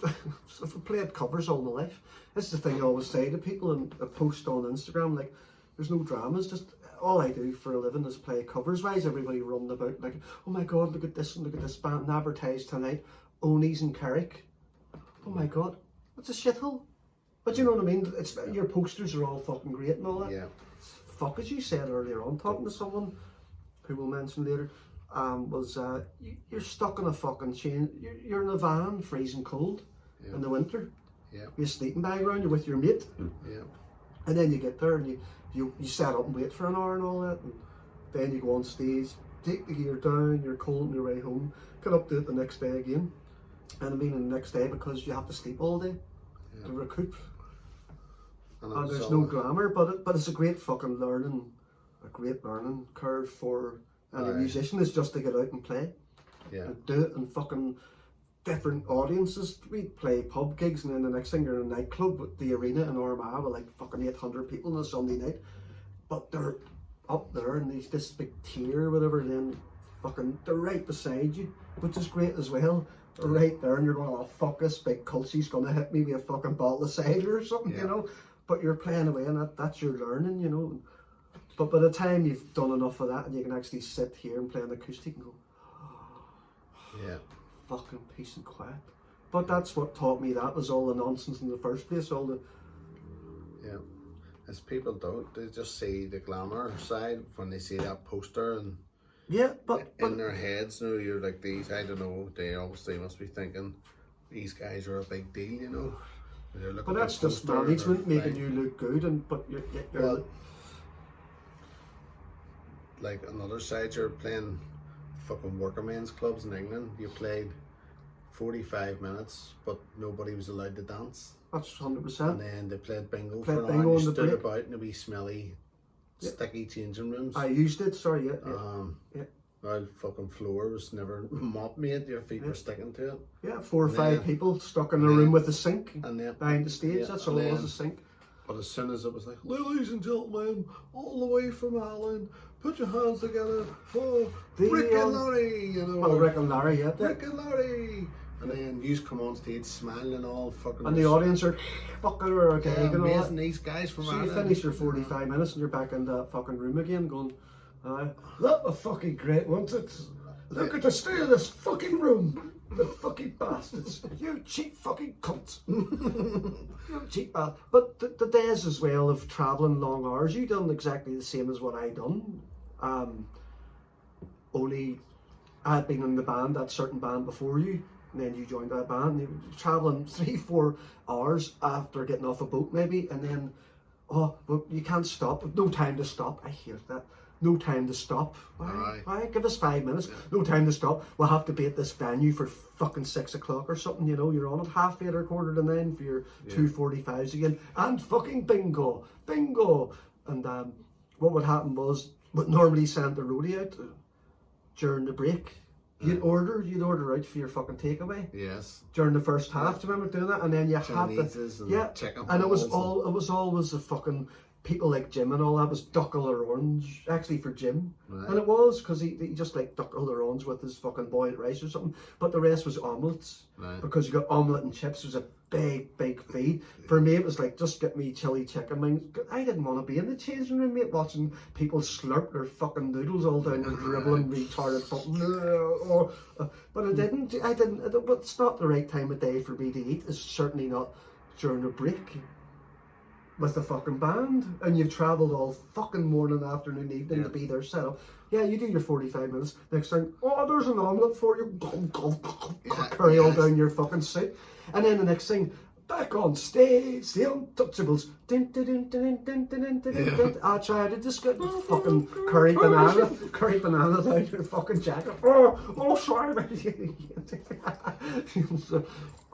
Speaker 2: I've played covers all my life. That's the thing I always say to people and I post on Instagram, like, there's no dramas, just all I do for a living is play covers. Why is everybody running about like, oh my god, look at this and look at this band advertised tonight, Onies and Carrick. Oh my god, that's a shithole. But you know what I mean? It's your posters are all fucking great and all that.
Speaker 1: Yeah.
Speaker 2: Fuck, as you said earlier on, talking to someone who we'll mention later, was you're stuck in a fucking chain. You're in a van, freezing cold in the winter.
Speaker 1: Yeah.
Speaker 2: You're sleeping bag around, you're with your mate,
Speaker 1: Yeah.
Speaker 2: and then you get there and you set up and wait for an hour and all that, and then you go on stage, take the gear down, you're cold on your way home, get up to it the next day again, and I mean the next day because you have to sleep all day to recoup. And there's no glamour, but it's a great fucking learning curve for any musician, is just to get out and play.
Speaker 1: Yeah.
Speaker 2: And do it in fucking different audiences. We play pub gigs and then the next thing you're in a nightclub with the arena in Armagh with like fucking 800 people on a Sunday night. But they're up there and these this big tier or whatever, and then fucking they're right beside you, which is great as well. They're right there and you're going, oh fuck, this big cultie's gonna hit me with a fucking bottle of cider or something, you know. But you're playing away and that's your learning, you know. But by the time you've done enough of that and you can actually sit here and play an acoustic and go,
Speaker 1: Yeah.
Speaker 2: fucking peace and quiet. But that's what taught me that was all the nonsense in the first place. All the
Speaker 1: As people don't, they just see the glamour side when they see that poster and
Speaker 2: but
Speaker 1: in their heads, you know, you're like these. I don't know. They obviously must be thinking these guys are a big deal, you know. They're looking
Speaker 2: but that's
Speaker 1: at the
Speaker 2: just
Speaker 1: poster,
Speaker 2: management
Speaker 1: they're
Speaker 2: making
Speaker 1: like-
Speaker 2: you look good, and but you're
Speaker 1: Well, like another side, you're playing fucking workermen's clubs in England. You played 45 minutes, but nobody was allowed to dance.
Speaker 2: that's
Speaker 1: And
Speaker 2: 100%.
Speaker 1: then they played bingo
Speaker 2: Played
Speaker 1: for an
Speaker 2: bingo
Speaker 1: hour.
Speaker 2: on
Speaker 1: You
Speaker 2: the
Speaker 1: stood
Speaker 2: break.
Speaker 1: about in a wee smelly, sticky changing rooms.
Speaker 2: I used it. Sorry, yeah.
Speaker 1: Well, fucking floor was never mopped, mate. Your feet were sticking to it.
Speaker 2: Yeah, 4 or
Speaker 1: And
Speaker 2: 5
Speaker 1: then-
Speaker 2: people stuck in a
Speaker 1: and
Speaker 2: room
Speaker 1: then-
Speaker 2: with a sink
Speaker 1: And then,
Speaker 2: behind the stage.
Speaker 1: yeah,
Speaker 2: That's
Speaker 1: and
Speaker 2: all it was,
Speaker 1: then-
Speaker 2: a sink.
Speaker 1: but as soon as it was like, ladies and gentlemen, all the way from Ireland, put your hands together for
Speaker 2: The,
Speaker 1: Rick and Larry, you know.
Speaker 2: Well, Rick and Larry, yeah.
Speaker 1: Rick and Larry. And then you come on stage smiling all fucking.
Speaker 2: And the audience are fucking or okay,
Speaker 1: yeah,
Speaker 2: and all that.
Speaker 1: amazing, these guys from
Speaker 2: So you
Speaker 1: Ireland.
Speaker 2: finish your 45 minutes and you're back in that fucking room again going, that was fucking great, wasn't it? Look at the state of this fucking room. The fucking bastards. You cheap fucking cunts. You cheap bastard. But the days as well of travelling long hours, you done exactly the same as what I done. Only I had been in the band, that certain band before you, and then you joined that band. You were travelling 3-4 hours after getting off a boat maybe, and then, oh, but you can't stop. No time to stop. I hate that. No time to stop. Why? Give us 5 minutes. No time to stop. We'll have to be at this venue for fucking 6 o'clock or something, you know. You're on at 8:30 or 8:45 for your 2:45s again. And fucking bingo. And what would happen was, what normally sent the roadie out during the break, you'd order out for your fucking takeaway.
Speaker 1: Yes.
Speaker 2: During the first half, do you remember doing that? And then you had
Speaker 1: Chineses
Speaker 2: to,
Speaker 1: and chicken
Speaker 2: and it was
Speaker 1: balls
Speaker 2: always the fucking people like Jim and all that was duckle or orange, actually for Jim.
Speaker 1: Right.
Speaker 2: And it was because he just like duckle or orange with his fucking boiled rice or something. But the rest was omelettes.
Speaker 1: Right.
Speaker 2: Because you got omelette and chips. It was a big feed. For me, it was like, just get me chili chicken wings. I didn't want to be in the changing room, mate, watching people slurp their fucking noodles all down their dribbling retarded fucking. But I didn't. But it's not the right time of day for me to eat. It's certainly not during a break with the fucking band, and you've travelled all fucking morning, afternoon, evening to be there set up. Yeah, you do your 45 minutes. Next thing, oh, there's an omelette for you. Curry all down your fucking soup. And then the next thing, back on stage, the Untouchables. I tried to just get fucking curry banana down your fucking jacket. Oh, sorry.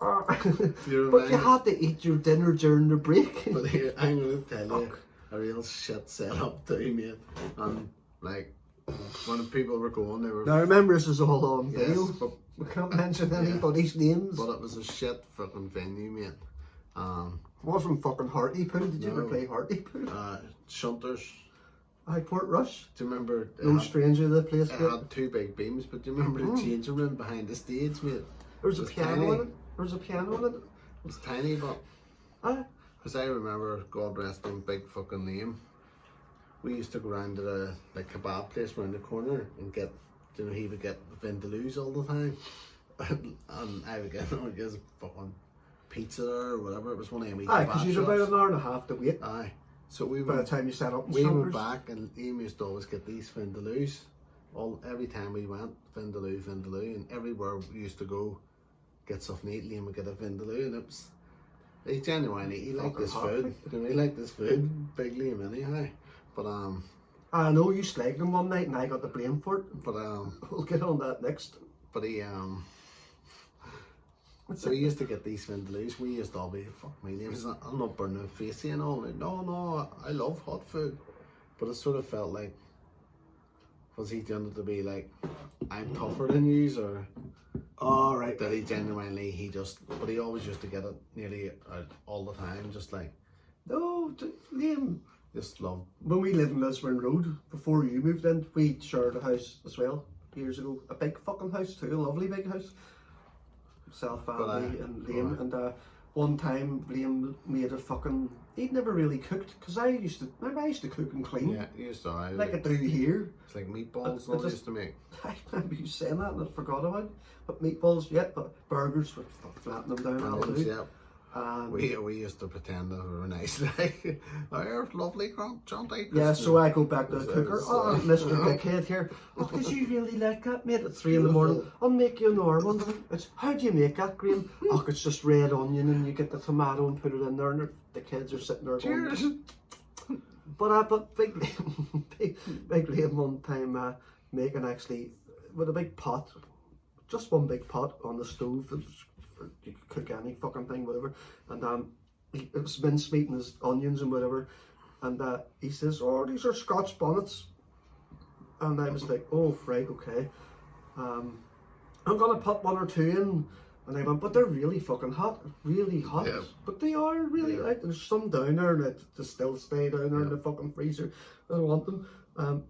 Speaker 2: But you had to eat your dinner during the break.
Speaker 1: But here, I'm going to tell you a real shit setup too, mate. And like, when people were going, they were.
Speaker 2: Now remember, this is all on video.
Speaker 1: Yes, but
Speaker 2: We can't mention anybody's names.
Speaker 1: But it was a shit fucking venue, mate.
Speaker 2: Wasn't fucking Hartlepool. Did you ever
Speaker 1: No.
Speaker 2: play Hartlepool?
Speaker 1: Shunters.
Speaker 2: Aye, Port Rush.
Speaker 1: Do you remember?
Speaker 2: No stranger to the place.
Speaker 1: It
Speaker 2: Mate.
Speaker 1: had two big beams, but do you remember the changing room behind the stage, mate?
Speaker 2: There was a
Speaker 1: It's
Speaker 2: piano
Speaker 1: tiny.
Speaker 2: in it. There was a piano in it.
Speaker 1: It's tiny, but
Speaker 2: Aye.
Speaker 1: because I remember, God rest him, big fucking name. We used to go round to the like kebab place round the corner and get, you know, he would get vindaloos all the time, and I would get fucking pizza or whatever. It was one of them.
Speaker 2: Aye, because you'd about an hour and a half to wait
Speaker 1: Aye, so we
Speaker 2: by the
Speaker 1: went.
Speaker 2: time you set up. And
Speaker 1: We went
Speaker 2: Shunters.
Speaker 1: back and Liam used to always get these vindaloos. Every time we went, vindaloo, and everywhere we used to go, get something to eat. Liam would get a vindaloo, and it was. He genuinely, he liked
Speaker 2: Fucking
Speaker 1: this
Speaker 2: hot.
Speaker 1: food. You know, he liked this food, big Liam anyhow. But
Speaker 2: I know you slagged him one night and I got the blame for it. We'll get on that next.
Speaker 1: but he so he used to get these vindaloos. We used to all be, fuck me, I'm not burning a face and all. Like, no, I love hot food. But it sort of felt like, was he done it to be like, I'm tougher than yous, or
Speaker 2: Alright.
Speaker 1: that he genuinely, but he always used to get it nearly all the time, just like,
Speaker 2: No, Liam.
Speaker 1: just love.
Speaker 2: When we lived in Lisburn Road, before you moved in, we shared a house as well years ago. A big fucking house too, a lovely big house. Myself, family, and Liam. And one time Liam made a fucking. He'd never really cooked because I used to cook and clean.
Speaker 1: Yeah, he used to.
Speaker 2: Like I do here.
Speaker 1: It's like meatballs.
Speaker 2: I
Speaker 1: All
Speaker 2: just-
Speaker 1: used to make.
Speaker 2: I remember you saying that and I forgot about it. But meatballs, yeah, but burgers, we're flattening them down.
Speaker 1: Onions, yeah.
Speaker 2: Um,
Speaker 1: We used to pretend that we were nice. Like, oh, you're lovely, Johnny.
Speaker 2: yeah, so I go back to the
Speaker 1: It's,
Speaker 2: cooker.
Speaker 1: it's,
Speaker 2: Oh,
Speaker 1: uh,
Speaker 2: Mr. Dickhead here. Oh, did you really like that, mate? At 3 in the morning. I'll make you another one. It's, how do you make that, Graham? Oh, it's just red onion and you get the tomato and put it in there and the kids are sitting there going,
Speaker 1: Cheers.
Speaker 2: But big Liam one time making actually with a big pot, just one big pot on the stove. You could cook any fucking thing, whatever. And it was mincemeat and his onions and whatever. And he says, "Oh, these are Scotch bonnets." And I was like, "Oh, right, okay. I'm gonna put one or two in." And I went, "But they're really fucking hot, really hot."
Speaker 1: Yeah.
Speaker 2: But they are really.
Speaker 1: Yeah.
Speaker 2: Like, there's some down there, and they still stay down there in
Speaker 1: Yeah.
Speaker 2: the fucking freezer. I don't want them.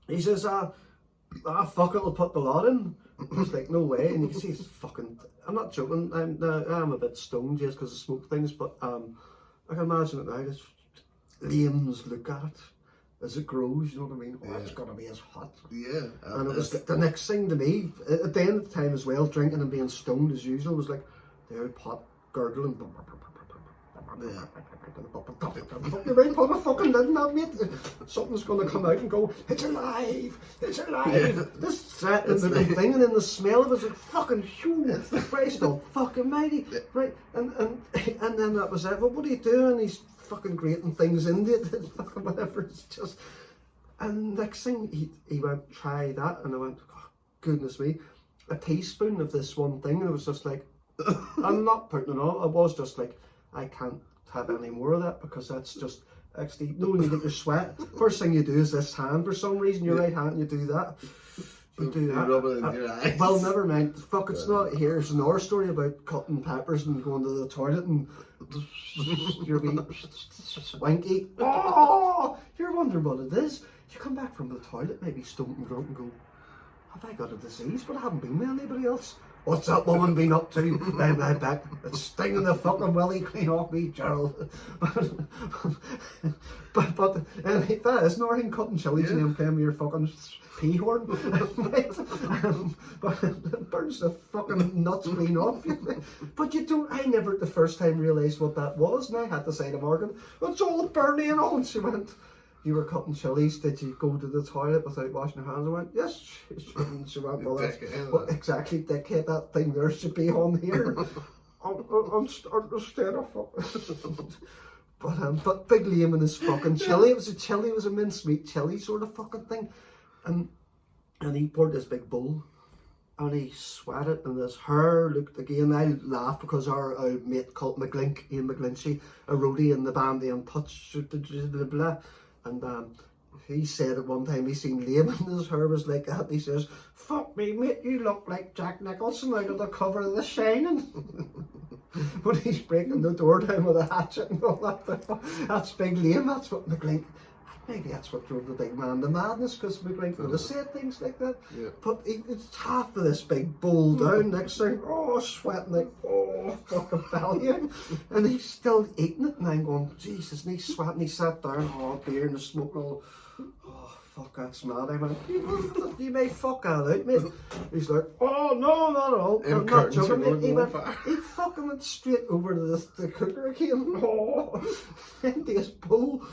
Speaker 2: He says, fuck it, I'll put the lot in." I was like, "No way!" And you can see it's fucking. I'm not joking. I'm a bit stoned just because of smoke things, but I can imagine it now. Just Liam's look at it as it grows. You know what I mean? Oh, it's
Speaker 1: Yeah.
Speaker 2: gonna be as hot.
Speaker 1: Yeah.
Speaker 2: And it was the next thing to me, at the end of the time as well, drinking and being stoned as usual, was like the old pot gurgling.
Speaker 1: Yeah.
Speaker 2: You might put a fucking lid in that, mate. Something's going to come out and go, "It's alive! It's alive!"
Speaker 1: Yeah.
Speaker 2: This threatening
Speaker 1: It's
Speaker 2: little
Speaker 1: like-
Speaker 2: thing, and then the smell of it was like, fucking huge. Christ oh fucking mighty.
Speaker 1: Yeah.
Speaker 2: Right, and then that was it. Well, what are you doing? He's fucking grating things into it, fucking whatever. It's just. And next thing, he went, "Try that," and I went, "Oh, goodness me, a teaspoon of this one thing," and it was just like, I'm not putting it on. I was just like, I can't have any more of that because that's just actually, no, when you get your sweat, first thing you do is this hand for some reason, your right hand, you do that. You do that.
Speaker 1: rub it in your eyes.
Speaker 2: Well, never mind. Fuck, it's not here. It's another story about cutting peppers and going to the toilet and you're being swanky. Oh, you're wondering what it is. You come back from the toilet, maybe stoned and drunk, and go, "Have I got a disease? But I haven't been with anybody else. What's that woman been up to?" Behind my back. It's stinging the fucking willy clean off me, Gerald. but and that is Northern cutting chilies and then playing with your fucking pea horn. But it burns the fucking nuts clean off you. But you don't, I never the first time realised what that was, and I had to say to Morgan, "It's all burning and all." And she went, "You were cutting chilies, did you go to the toilet without washing your hands?" I went, "Yes." She went, "Well, that's well, exactly, dickhead, that thing there should be on here." I'm starting to stand up. But Big Liam and his fucking chili, it was a mincemeat chili sort of fucking thing. And he poured this big bowl and he sweated and his hair looked, again, I laughed because our mate called McGlink, Ian McGlinchey, a roadie in the band, the Untouched, blah, blah, and he said at one time he seen Liam and his hair was like that. He says, "Fuck me, mate, you look like Jack Nicholson out of the cover of The Shining." When he's breaking the door down with a hatchet and all that. That's big Liam, that's what McLean. Maybe that's what drove the big man to madness, because McLean would have said things like that.
Speaker 1: Yeah.
Speaker 2: But it's half of this big bowl down, next thing, oh, sweating like, oh, fucking belly. And he's still eating it, and I'm going, Jesus, and he's sweating, he sat down, oh, beer and the smoke, all, oh, fuck, that's mad. I went, you may fuck that out, mate. He's like, oh, no, not at all. I'm not joking, mate. He fucking went straight over to the cooker again, oh, into his bowl.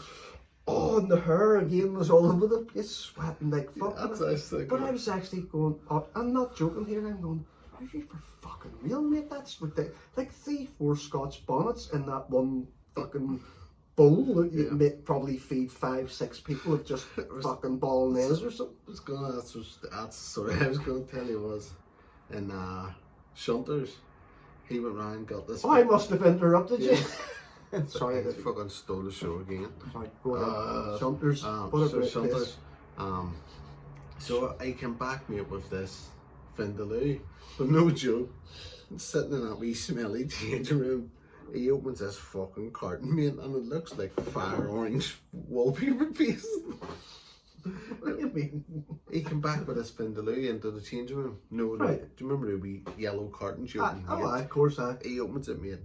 Speaker 2: Oh, and the hair again was all over the place, sweating like fuck. But I was actually going, oh, I'm not joking here, I'm going, are you for fucking real, mate? That's ridiculous. Like 3-4 Scotch bonnets in that one fucking bowl that you would probably feed 5-6 people of just fucking bolognese or something.
Speaker 1: That's sorry, I was going to tell you was in Sultans, he went round, got this.
Speaker 2: Oh, I must have interrupted you.
Speaker 1: Sorry, I fucking stole the show again.
Speaker 2: Sorry, go ahead. Sultans.
Speaker 1: Sultans. So I came back, mate, with this Vindaloo, but no joke. Sitting in that wee smelly changing room, he opens this fucking carton, mate, and it looks like fire orange wallpaper paste.
Speaker 2: What do you mean?
Speaker 1: He came back with this Vindaloo into the changing room. No,
Speaker 2: right.
Speaker 1: Do you remember the wee yellow cartons you opened?
Speaker 2: Of course,
Speaker 1: He opens it, mate.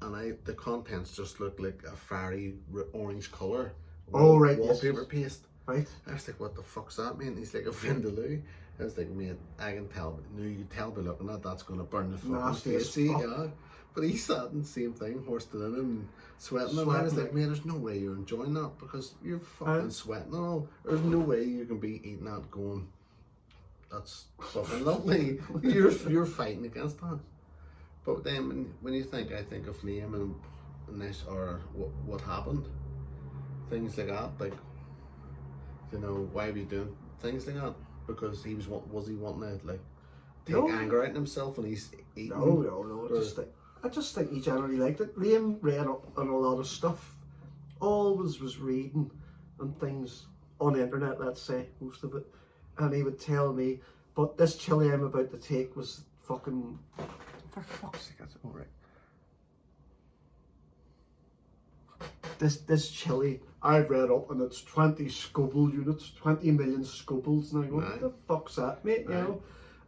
Speaker 1: And the contents just look like a fiery orange colour.
Speaker 2: Oh, right,
Speaker 1: wallpaper paste.
Speaker 2: Right.
Speaker 1: I was like, what the fuck's that, man? He's like, a Vindaloo. I was like, mate, I can tell. No, you can tell by looking at that's going to burn the fucking face. Yeah. But he sat in the same thing, horsed it in and sweating. And I was like, man, there's no way you're enjoying that because you're fucking sweating and all. There's no way you can be eating that going, that's fucking lovely. You're fighting against that. But then when you think, I think of Liam and this, or what happened, things like that, like, you know, why are we doing things like that? Because he was he wanting to like take anger out on himself when he's eating?
Speaker 2: No. I just think he generally liked it. Liam read up on a lot of stuff. Always was reading and things on the internet, let's say, most of it. And he would tell me, but this chili I'm about to take was fucking, for fuck's sake, that's alright. This chili, I've read up and it's 20 Scoville units, 20 million Scovilles. And I go, what the fuck's that, mate? You know?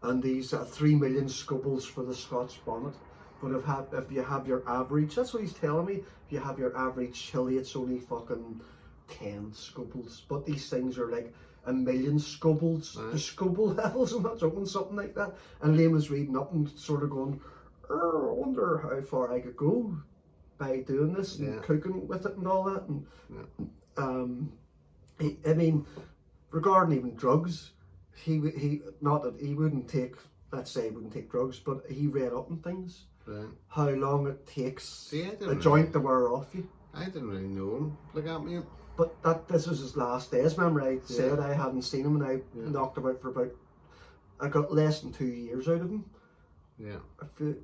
Speaker 2: And these 3 million Scovilles for the Scotch bonnet. But if you have your average, that's what he's telling me, if you have your average chili, it's only fucking 10 Scovilles. But these things are like 1 million Scovilles, the Scoville levels, I'm not joking, something like that. And Liam was reading up and sort of going, I wonder how far I could go by doing this and cooking with it and all that. And I mean, regarding even drugs, he not that he wouldn't take, let's say he wouldn't take drugs, but he read up on things.
Speaker 1: Right.
Speaker 2: How long it takes a joint to wear off you.
Speaker 1: I didn't really know him like that, mate.
Speaker 2: But this was his last days. Remember, I said I hadn't seen him, and I knocked about for about. I got less than 2 years out of him.
Speaker 1: Yeah.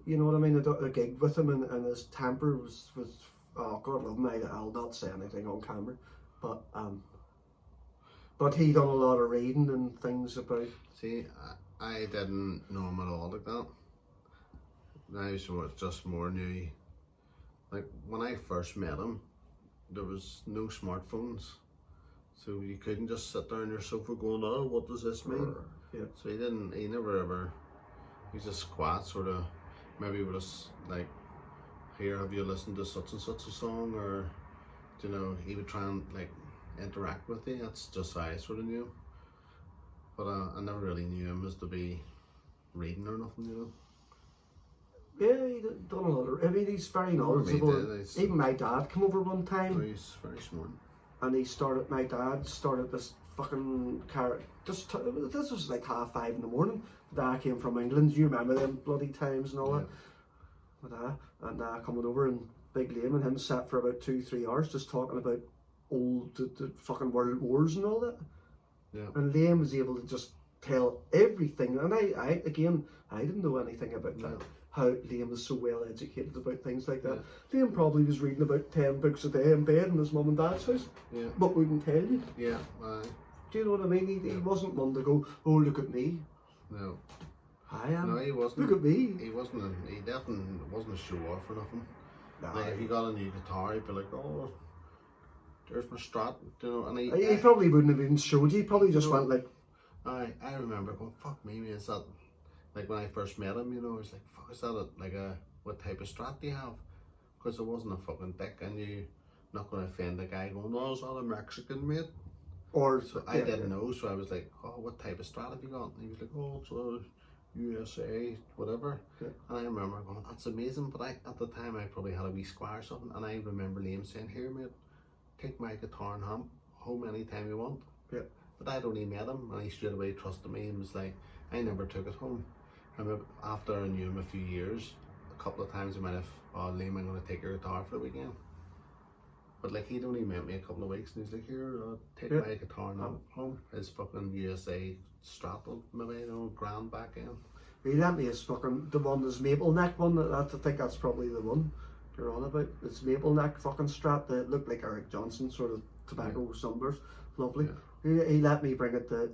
Speaker 2: You know what I mean? I did a gig with him, and his temper was oh God love him. I'll not say anything on camera, but he done a lot of reading and things about.
Speaker 1: See, I didn't know him at all like that. I was just more new. Like when I first met him, there was no smartphones, so you couldn't just sit there on your sofa going, "Oh, what does this mean?"
Speaker 2: Yeah.
Speaker 1: So he never ever. He was just quiet, sort of. Maybe with us like, "Here, have you listened to such and such a song?" Or, you know, he would try and like interact with you. That's just how I sort of knew him. But I never really knew him as to be reading or nothing, you know.
Speaker 2: Yeah, he done a lot of. I mean, he's very knowledgeable. Even my dad came over one time.
Speaker 1: Oh, he's very smart.
Speaker 2: And my dad started this fucking car. This was like 5:30 in the morning. Dad came from England. You remember them bloody times and all that. With Dad coming over and Big Liam and him sat for about 2-3 hours just talking about the fucking world wars and all that.
Speaker 1: Yeah.
Speaker 2: And Liam was able to just tell everything. And I didn't know anything about that. How Liam was so well educated about things like that. Yeah. Liam probably was reading about 10 books a day in bed in his mum and dad's house. Yeah. But wouldn't tell you.
Speaker 1: Yeah.
Speaker 2: Do you know what I mean? He wasn't one to go, oh, look at me.
Speaker 1: No.
Speaker 2: I am.
Speaker 1: No, he wasn't.
Speaker 2: Look at me.
Speaker 1: He wasn't. He definitely wasn't a show off or nothing.
Speaker 2: Nah,
Speaker 1: Like if he got a new guitar, he'd be like, "Oh, there's my Strat," you know. And
Speaker 2: he probably wouldn't have even showed you. He probably just went like,
Speaker 1: I remember going, "Fuck me, man, is that?" Like when I first met him, you know, I was like, "Fuck, is that like a what type of Strat do you have?" Because it wasn't a fucking dick, and you not gonna offend the guy going, "Oh, is that a Mexican, mate?"
Speaker 2: or
Speaker 1: So I didn't know, so I was like, "Oh, what type of Strat have you got?" And he was like, "Oh, it's a USA, whatever."
Speaker 2: Yeah.
Speaker 1: And I remember going, "That's amazing," but at the time I probably had a wee Squire or something, and I remember Liam saying, "Here, mate, take my guitar and home anytime you want."
Speaker 2: Yeah.
Speaker 1: But I'd only met him, and he straight away trusted me and was like, I never took it home. I remember after I knew him a few years, a couple of times he might have, "Oh, Liam, I'm going to take your guitar for the weekend." But like he'd only met me a couple of weeks, and he's like, "Here, take my guitar and home." His fucking USA Strat, maybe, you know, grand back end.
Speaker 2: he lent me his fucking the one, his maple neck one. I think that's probably the one you're on about. It's maple neck fucking Strat that looked like Eric Johnson, sort of tobacco sunburst. Lovely.
Speaker 1: Yeah.
Speaker 2: He let me bring it to.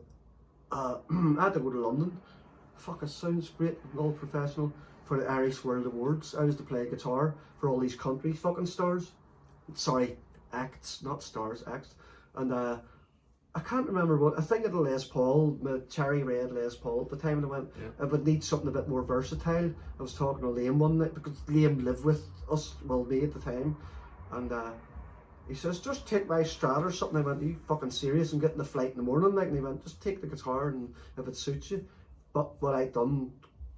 Speaker 2: I had to go to London. Fuck, it sounds great, all professional, for the Irish World Awards. I was to play guitar for all these country fucking stars. Sorry, acts, not stars, acts. And I can't remember what, I think of the Les Paul, my cherry red Les Paul at the time, and I went, I would need something a bit more versatile. I was talking to Liam one night, because Liam lived with us, well, me at the time, and he says, "Just take my Strat or something." I went, "Are you fucking serious? I'm getting the flight in the morning." Like, and he went, "Just take the guitar, and if it suits you." But what I'd done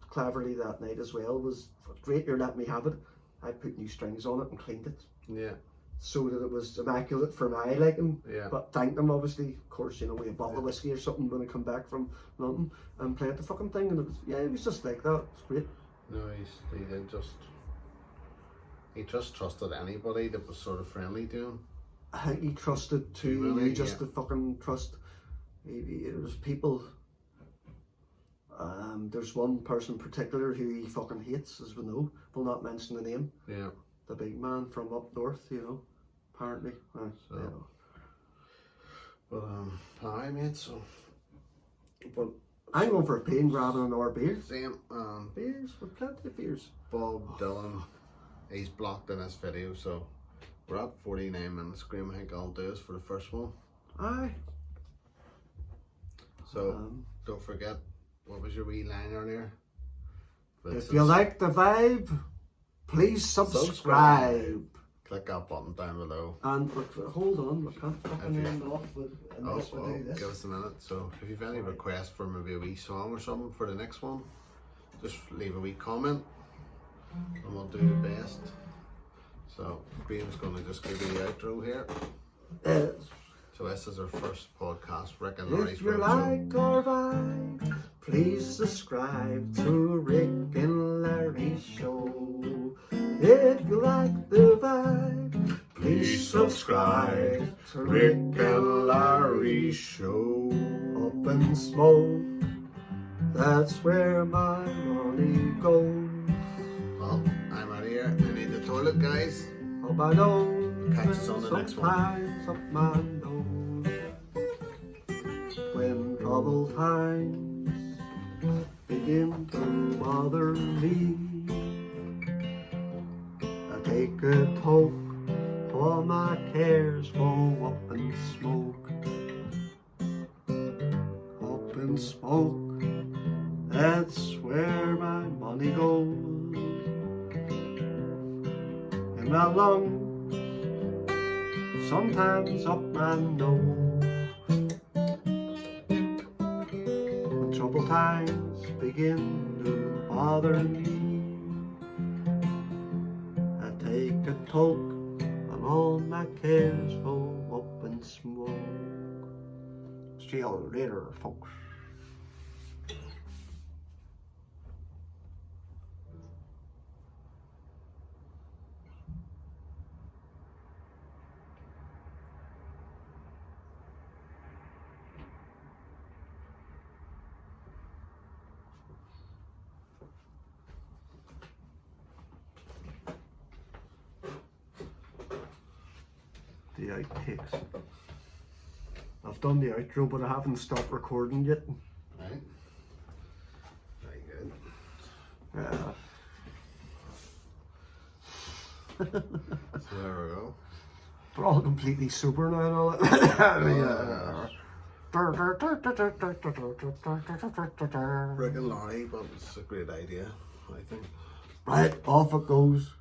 Speaker 2: cleverly that night as well was, "Great, you're letting me have it." I put new strings on it and cleaned it,
Speaker 1: Yeah.
Speaker 2: so that it was immaculate for my liking.
Speaker 1: Yeah.
Speaker 2: But thanked him, obviously, of course, you know, with a bottle of whiskey or something when I come back from London, and played the fucking thing, and it was just like that. It's great.
Speaker 1: No, he just trusted anybody that was sort of friendly to him.
Speaker 2: I think he trusted too.
Speaker 1: Really?
Speaker 2: He just to fucking trust. It was people. There's one person in particular who he fucking hates, as we know. We'll not mention the name.
Speaker 1: Yeah.
Speaker 2: The big man from up north, you know. Apparently.
Speaker 1: So, but hi mate. So,
Speaker 2: But I'm going for a pain grabbing another beer.
Speaker 1: same.
Speaker 2: Beers, with plenty of beers.
Speaker 1: Bob Dylan, he's blocked in this video, so we're at 49 minutes. Graham, I think I'll do this for the first one.
Speaker 2: Aye.
Speaker 1: So don't forget, what was your wee line earlier?
Speaker 2: If you like the vibe, please subscribe.
Speaker 1: Click that button down below.
Speaker 2: And hold on, we can't fucking end off with unless we do this.
Speaker 1: Give us a minute. So if you've any requests for maybe a wee song or something for the next one, just leave a wee comment and we'll do the best. So Graham's going to just give you the outro here. So this is our first podcast, Rick and Larry's
Speaker 2: If you
Speaker 1: Road
Speaker 2: like our vibe, please subscribe to Rick and Larry's show. If you like the vibe, please subscribe to Rick and Larry's show. Up in smoke, that's where my money goes.
Speaker 1: Well, I'm out of here. I need the toilet, guys.
Speaker 2: Hope I know.
Speaker 1: Catch us on the next one.
Speaker 2: Sometimes up my nose. When troubled times begin to bother me, I take a toke, all my cares go up in smoke. Up in smoke, that's where my money goes. In my lungs, sometimes up my nose. When troubled times begin to bother me, I take a toke and all my cares go up in smoke. See you later, folks. The outtakes. I've done the outro, but I haven't stopped recording yet.
Speaker 1: Right. Very good.
Speaker 2: Yeah.
Speaker 1: So there we go.
Speaker 2: We're all completely sober now and all that.
Speaker 1: Rick and Laurie, but it's a great idea, I think.
Speaker 2: Right, off it goes.